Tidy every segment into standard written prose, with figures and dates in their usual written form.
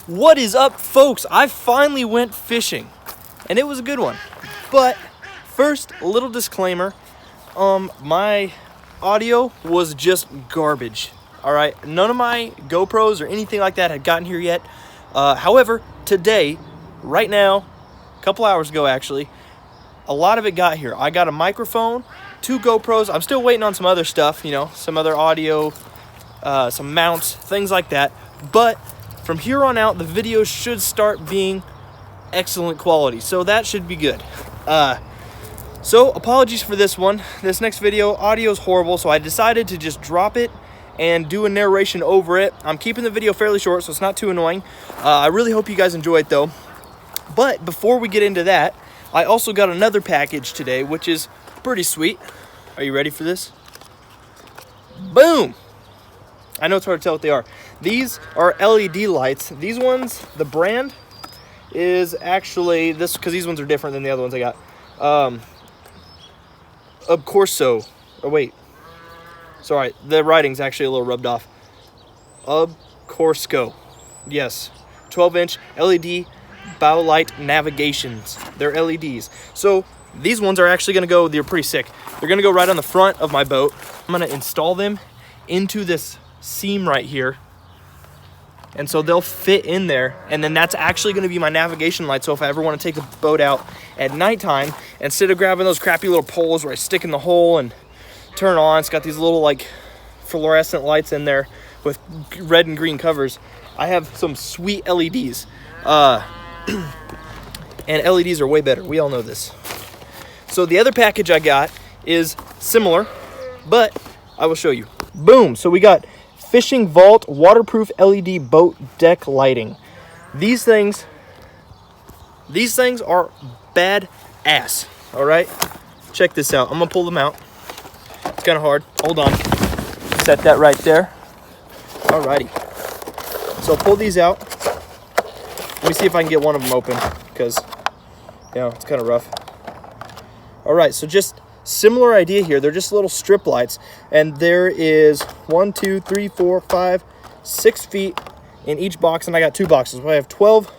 What is up, folks? I finally went fishing, and it was a good one. But first, a little disclaimer. My audio was just garbage. All right, none of my GoPros or anything like that had gotten here yet. However, today, right now, a couple hours ago actually, a lot of it got here. I got a microphone, 2 GoPros. I'm still waiting on some other stuff, some other audio, some mounts, things like that. But from here on out, the videos should start being excellent quality, so that should be good. So apologies for this one. This next video, audio is horrible, so I decided to just drop it and do a narration over it. I'm keeping the video fairly short, so it's not too annoying. I really hope you guys enjoy it, though. But before we get into that, I also got another package today, which is pretty sweet. Are you ready for this? Boom! I know it's hard to tell what they are. These are LED lights. These ones, the brand is actually this, because these ones are different than the other ones I got. Corso. Oh wait, sorry, the writing's actually a little rubbed off. Corsco. Yes, 12-inch LED bow light navigations. They're LEDs. So these ones are actually gonna go. They're pretty sick. They're gonna go right on the front of my boat. I'm gonna install them into this seam right here, and so they'll fit in there, and then that's actually going to be my navigation light. So if I ever want to take the boat out at nighttime, instead of grabbing those crappy little poles where I stick in the hole and turn on, it's got these little like fluorescent lights in there with red and green covers. I have some sweet LEDs, and LEDs are way better. We all know this. So the other package I got is similar, but I will show you. Boom. So we got Fishing Vault waterproof LED boat deck lighting. These things are badass. All right, check this out. I'm gonna pull them out. It's kind of hard. Hold on. Set that right there. Alrighty. So I'll pull these out. Let me see if I can get one of them open, because it's kind of rough. All right. So just similar idea here. They're just little strip lights, and there is 1, 2, 3, 4, 5, 6 feet in each box, and I got 2 boxes. So I have 12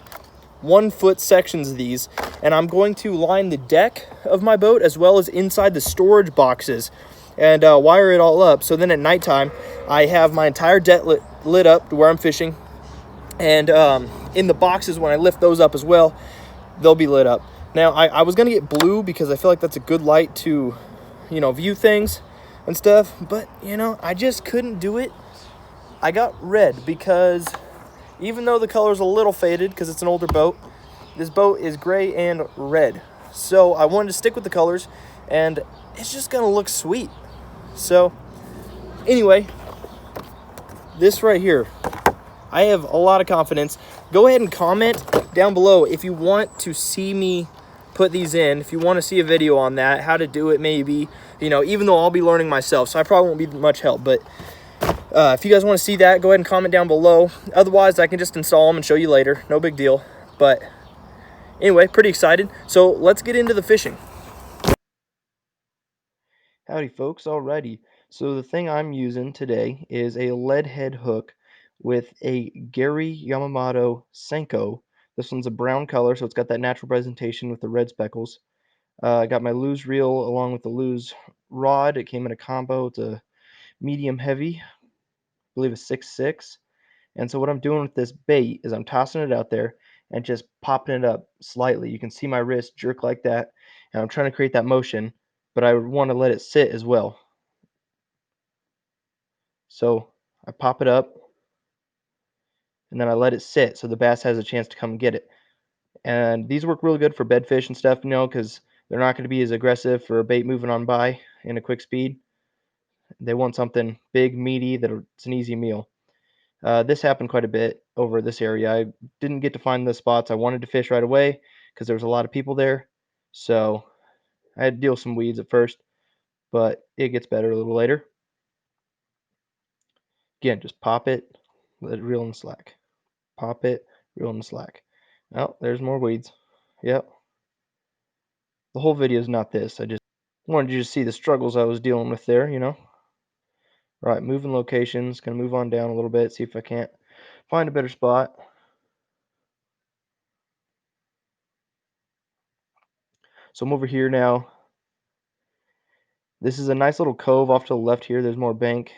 1-foot sections of these, and I'm going to line the deck of my boat as well as inside the storage boxes and wire it all up. So then at nighttime, I have my entire deck lit up to where I'm fishing, and in the boxes, when I lift those up as well, they'll be lit up. Now, I was going to get blue because I feel like that's a good light to, view things and stuff. But, I just couldn't do it. I got red because even though the color's a little faded because it's an older boat, this boat is gray and red. So I wanted to stick with the colors, and it's just going to look sweet. So anyway, this right here, I have a lot of confidence. Go ahead and comment down below if you want to see me put these in, if you want to see a video on that, how to do it maybe, even though I'll be learning myself, so I probably won't be much help. But if you guys want to see that, go ahead and comment down below. Otherwise, I can just install them and show you later. No big deal. But anyway, pretty excited. So let's get into the fishing. Howdy, folks. Alrighty. So the thing I'm using today is a lead head hook with a Gary Yamamoto Senko. This one's a brown color, so it's got that natural presentation with the red speckles. I got my lose reel along with the lose rod. It came in a combo. It's a medium heavy, I believe a 6.6. And so what I'm doing with this bait is I'm tossing it out there and just popping it up slightly. You can see my wrist jerk like that, and I'm trying to create that motion, but I want to let it sit as well. So I pop it up, and then I let it sit so the bass has a chance to come get it. And these work really good for bedfish and stuff, because they're not going to be as aggressive for a bait moving on by in a quick speed. They want something big, meaty, that's an easy meal. This happened quite a bit over this area. I didn't get to find the spots I wanted to fish right away because there was a lot of people there. So I had to deal with some weeds at first, but it gets better a little later. Again, just pop it, let it reel in the slack. Pop it, reel in the slack. Oh, there's more weeds. Yep. The whole video is not this. I just wanted you to see the struggles I was dealing with there, Right, moving locations. Gonna move on down a little bit, see if I can't find a better spot. So I'm over here now. This is a nice little cove off to the left here. There's more bank.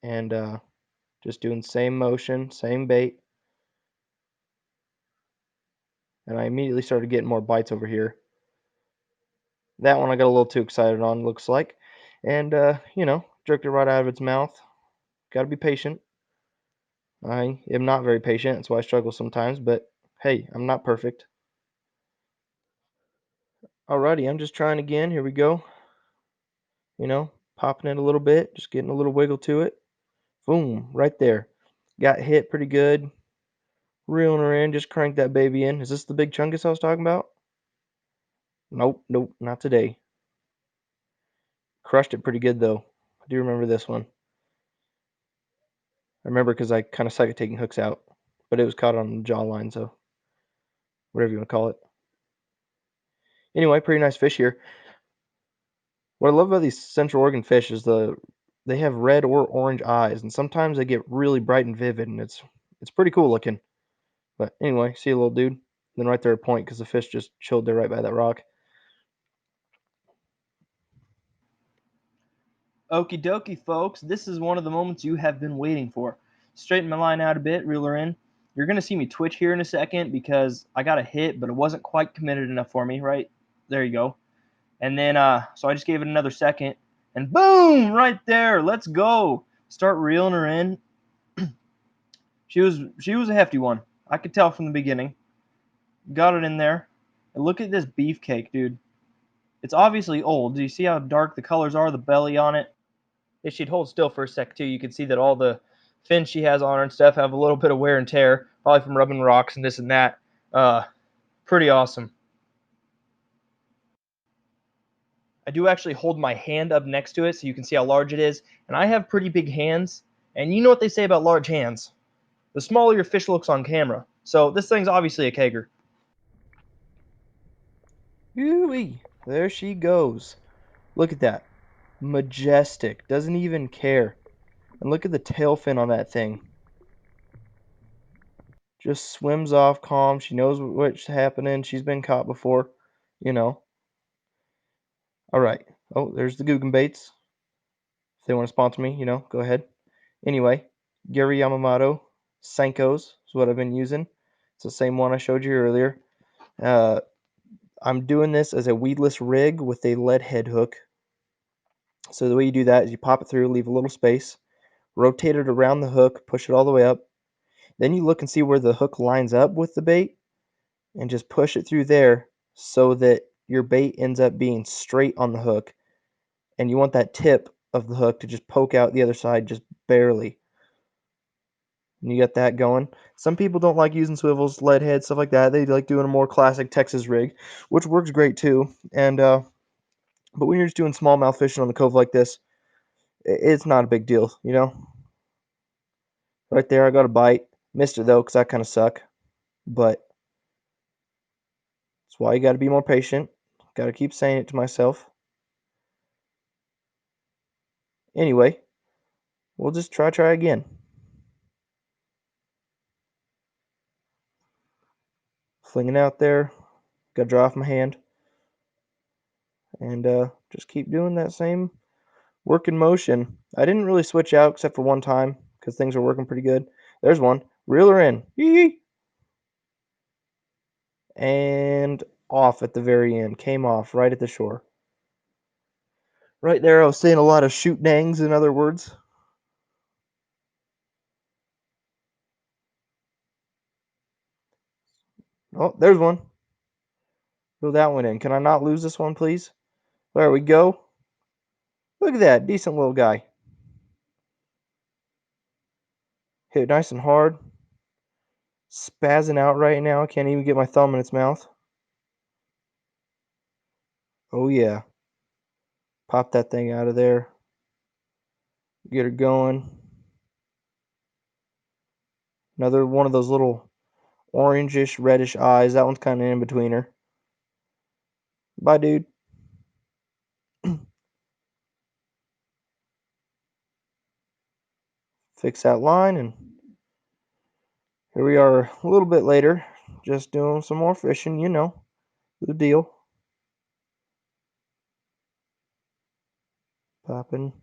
And just doing same motion, same bait. And I immediately started getting more bites over here. That one I got a little too excited on, looks like. And, jerked it right out of its mouth. Gotta be patient. I am not very patient. That's why I struggle sometimes. But hey, I'm not perfect. Alrighty, I'm just trying again. Here we go. Popping it a little bit, just getting a little wiggle to it. Boom, right there. Got hit pretty good. Reeling her in, just cranked that baby in. Is this the big chungus I was talking about? Nope, nope, not today. Crushed it pretty good though. I do remember this one. I remember because I kind of suck at taking hooks out, but it was caught on the jawline, so whatever you want to call it. Anyway, pretty nice fish here. What I love about these Central Oregon fish is they have red or orange eyes, and sometimes they get really bright and vivid, and it's pretty cool looking. But anyway, see a little dude. Then right there at point because the fish just chilled there right by that rock. Okie dokie, folks. This is one of the moments you have been waiting for. Straighten my line out a bit, reel her in. You're going to see me twitch here in a second because I got a hit, but it wasn't quite committed enough for me, right? There you go. And then, so I just gave it another second, and boom, right there. Let's go. Start reeling her in. She was a hefty one. I could tell from the beginning. Got it in there. And look at this beefcake, dude. It's obviously old. Do you see how dark the colors are, the belly on it? If she'd hold still for a sec too, you can see that all the fins she has on her and stuff have a little bit of wear and tear, probably from rubbing rocks and this and that. Pretty awesome. I do actually hold my hand up next to it so you can see how large it is. And I have pretty big hands. And you know what they say about large hands? The smaller your fish looks on camera. So this thing's obviously a kegger. Ooh-wee. There she goes. Look at that. Majestic. Doesn't even care. And look at the tail fin on that thing. Just swims off calm. She knows what's happening. She's been caught before, you know. All right. Oh, there's the Guggen baits. If they want to sponsor me, go ahead. Anyway, Gary Yamamoto Senkos is what I've been using. It's the same one I showed you earlier. Uh, I'm doing this as a weedless rig with a lead head hook. So the way you do that is you pop it through, leave a little space, rotate it around the hook, push it all the way up. Then you look and see where the hook lines up with the bait and just push it through there so that your bait ends up being straight on the hook. And you want that tip of the hook to just poke out the other side just barely. And you got that going. Some people don't like using swivels, lead head, stuff like that. They like doing a more classic Texas rig, which works great too. And but when you're just doing smallmouth fishing on the cove like this, it's not a big deal, Right there, I got a bite. Missed it though, because I kind of suck. But that's why you got to be more patient. Got to keep saying it to myself. Anyway, we'll just try again. Flinging out there. Got to draw off my hand. And just keep doing that same working motion. I didn't really switch out except for one time because things are working pretty good. There's one. Reel her in. Yee! And off at the very end. Came off right at the shore. Right there, I was saying a lot of shoot dangs, in other words. Oh, there's one. Throw that one in. Can I not lose this one, please? There we go. Look at that. Decent little guy. Hit nice and hard. Spazzing out right now. I can't even get my thumb in its mouth. Oh, yeah. Pop that thing out of there. Get her going. Another one of those little orangish, reddish eyes. That one's kind of in between her. Bye, dude. Fix that line, and here we are a little bit later. just doing some more fishing, you know, the deal. Popping.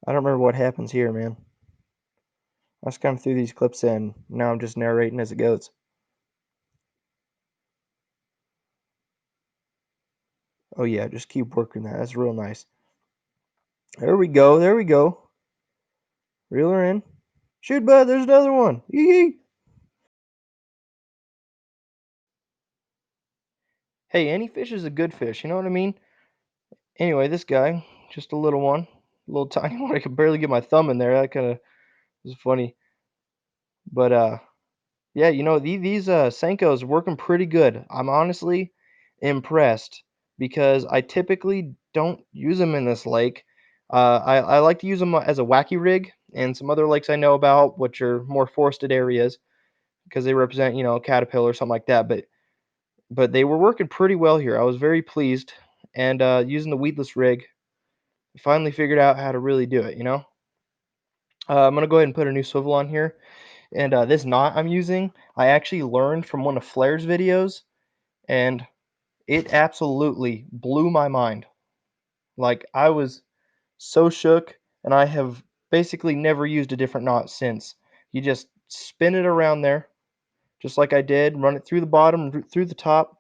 I don't remember what happens here, man. I just kind of threw these clips in. Now I'm just narrating as it goes. Oh yeah, just keep working that. That's real nice. There we go. There we go. Reel her in. Shoot, bud. There's another one. Yee. Hey, any fish is a good fish. You know what I mean? Anyway, this guy, just a little one, a little tiny one. I could barely get my thumb in there. That kind of was funny. But yeah, you know, these Senkos working pretty good. I'm honestly impressed because I typically don't use them in this lake. I like to use them as a wacky rig and some other lakes I know about, which are more forested areas because they represent, you know, a caterpillar or something like that. But they were working pretty well here. I was very pleased, and using the weedless rig, I finally figured out how to really do it. You know, I'm gonna go ahead and put a new swivel on here. And this knot I'm using, I actually learned from one of Flair's videos, and it absolutely blew my mind. Like, I was so shook, and I have basically never used a different knot since. You just spin it around there, just like I did, run it through the bottom, through the top,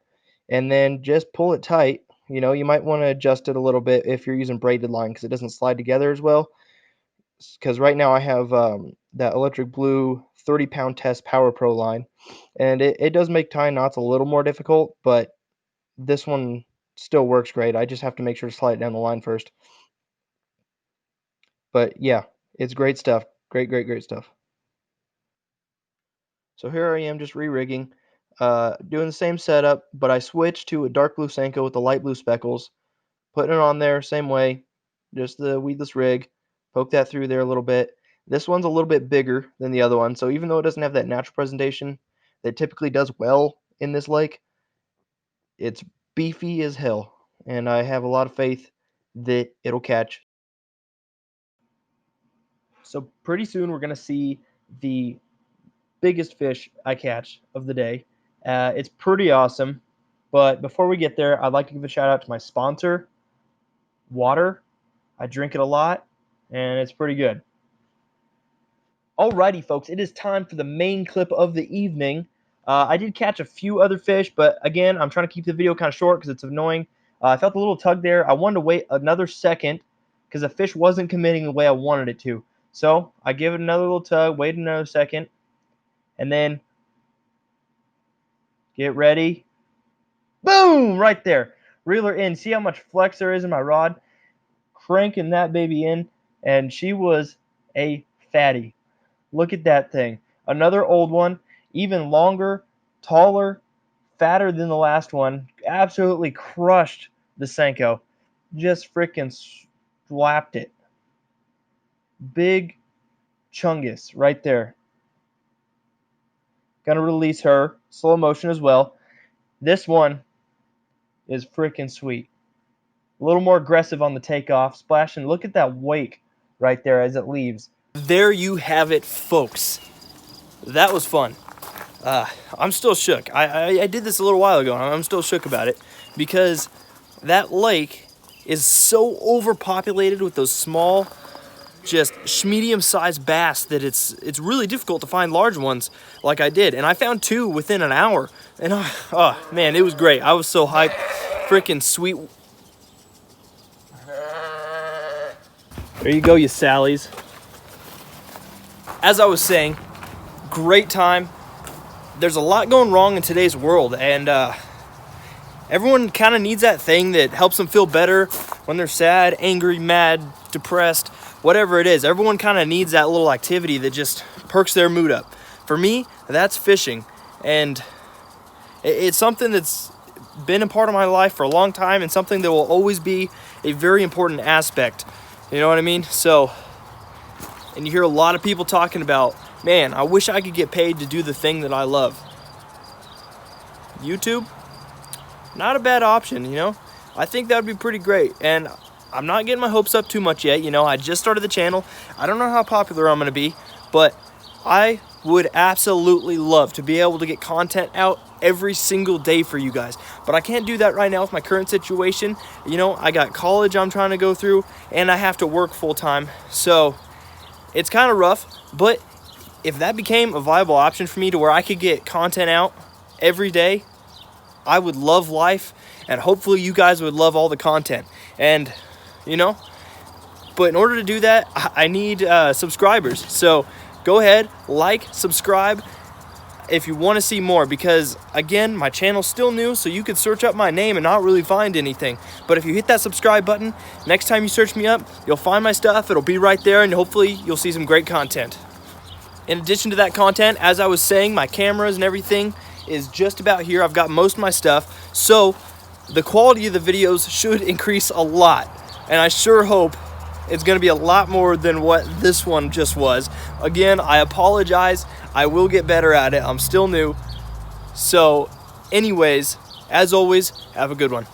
and then just pull it tight. You know, you might want to adjust it a little bit if you're using braided line because it doesn't slide together as well. Because right now I have that electric blue 30-pound test Power Pro line, and it does make tying knots a little more difficult, but this one still works great. I just have to make sure to slide it down the line first. But yeah, it's great stuff. Great stuff. So here I am just re-rigging, doing the same setup, but I switched to a dark blue Senko with the light blue speckles, putting it on there same way, just the weedless rig, poke that through there a little bit. This one's a little bit bigger than the other one, so even though it doesn't have that natural presentation that typically does well in this lake, it's beefy as hell, and I have a lot of faith that it'll catch. So pretty soon we're gonna see the biggest fish I catch of the day. It's pretty awesome, but before we get there, I'd like to give a shout out to my sponsor, water. I drink it a lot, and it's pretty good. Alrighty, folks, it is time for the main clip of the evening. I did catch a few other fish, but again, I'm trying to keep the video kind of short because it's annoying. I felt a little tug there. I wanted to wait another second because the fish wasn't committing the way I wanted it to. So I give it another little tug, wait another second, and then get ready. Boom! Right there. Reeler in. See how much flex there is in my rod? Cranking that baby in, and she was a fatty. Look at that thing. Another old one, even longer, taller, fatter than the last one. Absolutely crushed the Senko. Just freaking slapped it. Big chungus right there. Gonna release her. Slow motion as well. This one is freaking sweet. A little more aggressive on the takeoff. Splashing. Look at that wake right there as it leaves. There you have it, folks. That was fun. I'm still shook. I did this a little while ago, and I'm still shook about it because that lake is so overpopulated with those small, just medium-sized bass that it's really difficult to find large ones like I did. And I found two within an hour, and oh man, it was great. I was so hyped. Freaking sweet. There you go, you Sallies. As I was saying, great time. There's a lot going wrong in today's world, and everyone kind of needs that thing that helps them feel better when they're sad, angry, mad, depressed, whatever it is. Everyone kind of needs that little activity that just perks their mood up. For me, that's fishing, and it's something that's been a part of my life for a long time and something that will always be a very important aspect. You know what I mean? So, and you hear a lot of people talking about, man, I wish I could get paid to do the thing that I love. YouTube, not a bad option, you know? I think that would be pretty great. And I'm not getting my hopes up too much yet. You know, I just started the channel. I don't know how popular I'm going to be, but I would absolutely love to be able to get content out every single day for you guys, but I can't do that right now with my current situation. You know, I got college I'm trying to go through, and I have to work full time, so it's kind of rough. But if that became a viable option for me to where I could get content out every day, I would love life, and hopefully you guys would love all the content. And you know, but in order to do that, I need subscribers. So go ahead, like, subscribe if you want to see more, because again, my channel's still new, so you could search up my name and not really find anything. But if you hit that subscribe button, next time you search me up, you'll find my stuff. It'll be right there, and hopefully you'll see some great content. In addition to that content, as I was saying, my cameras and everything is just about here. I've got most of my stuff, so the quality of the videos should increase a lot, and I sure hope it's going to be a lot more than what this one just was. Again, I apologize. I will get better at it. I'm still new. So anyways, as always, have a good one.